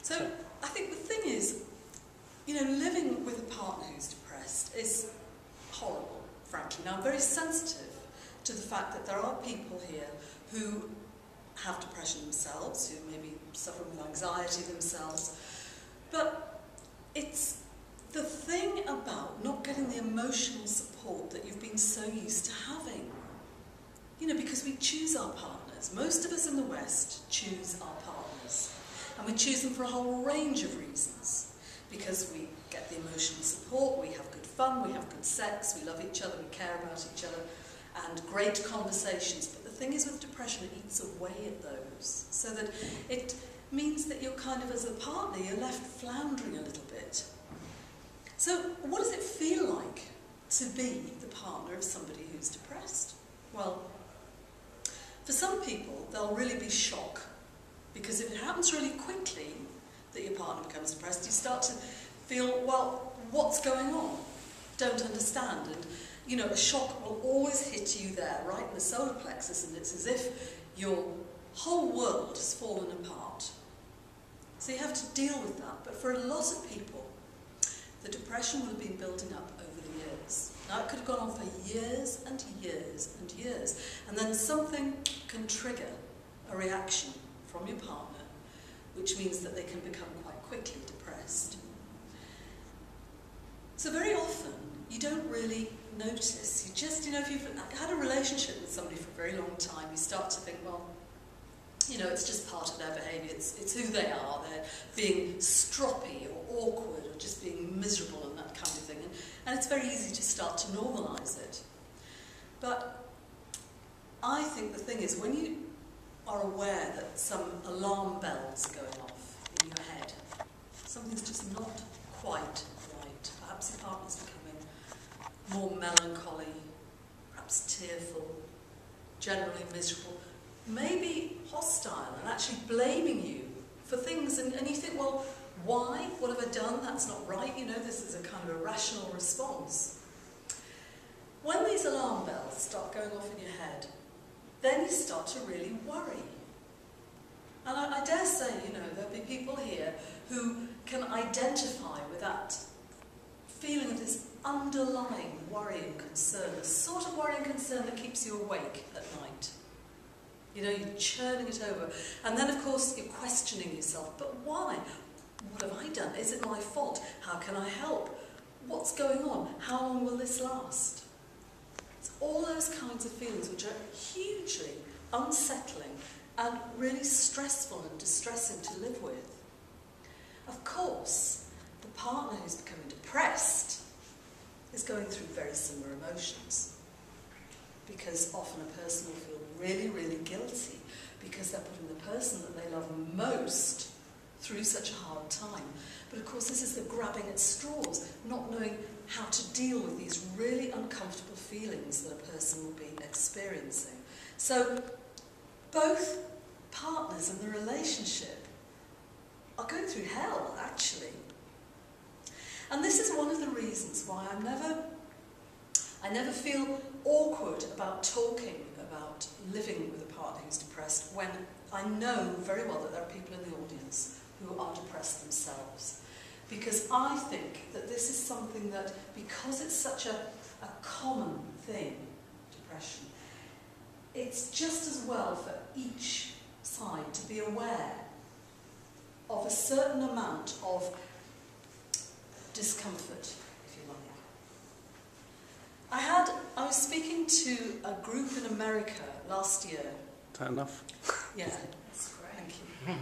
So I think the thing is, living with a partner who's depressed is horrible, frankly. Now, I'm very sensitive to the fact that there are people here who have depression themselves, who maybe suffer with anxiety themselves, but it's the thing about not getting the emotional support that you've been so used to having. Because we choose our partners. Most of us in the West choose our partners. And we choose them for a whole range of reasons. Because we get the emotional support, we have good fun, we have good sex, we love each other, we care about each other, and great conversations. But the thing is with depression, it eats away at those. So that it means that you're kind of, as a partner, you're left floundering a little bit. So what does it feel like to be the partner of somebody who's depressed? Well, for some people, they'll really be shocked. Because if it happens really quickly that your partner becomes depressed, you start to feel, well, what's going on? Don't understand. And, a shock will always hit you there, right in the solar plexus, and it's as if your whole world has fallen apart. So you have to deal with that. But for a lot of people, the depression will have been building up over the years. Now, it could have gone on for years and years and years. And then something can trigger a reaction from your partner, which means that they can become quite quickly depressed. So very often, you don't really notice. You just, if you've had a relationship with somebody for a very long time, you start to think, well, it's just part of their behaviour. It's who they are. They're being stroppy or awkward or just being miserable and that kind of thing. And it's very easy to start to normalise it. But I think the thing is, when you are aware that some alarm bells are going off in your head, something's just not quite right. Perhaps your partner's becoming more melancholy, perhaps tearful, generally miserable, maybe hostile and actually blaming you for things, and you think, well, why? What have I done? That's not right. This is a kind of irrational response. When these alarm bells start going off in your head, then you start to really worry. And I dare say, there'll be people here who can identify with that feeling of this underlying worry and concern, the sort of worry and concern that keeps you awake at night. You're churning it over. And then, of course, you're questioning yourself, but why? What have I done? Is it my fault? How can I help? What's going on? How long will this last? It's all those kinds of feelings which are hugely unsettling and really stressful and distressing to live with. Of course, the partner who's becoming depressed is going through very similar emotions, because often a person will feel really, really guilty because they're putting the person that they love most through such a hard time. But of course, this is the grabbing at straws, not knowing how to deal with these really uncomfortable feelings that a person will be experiencing. So both partners in the relationship are going through hell, actually. And this is one of the reasons why I never feel awkward about talking about living with a partner who's depressed, when I know very well that there are people in the audience who are depressed themselves. Because I think that this is something that, because it's such a common thing, depression, it's just as well for each side to be aware of a certain amount of discomfort, if you like. I was speaking to a group in America last year. Is that enough? Yeah, that's great. Thank you.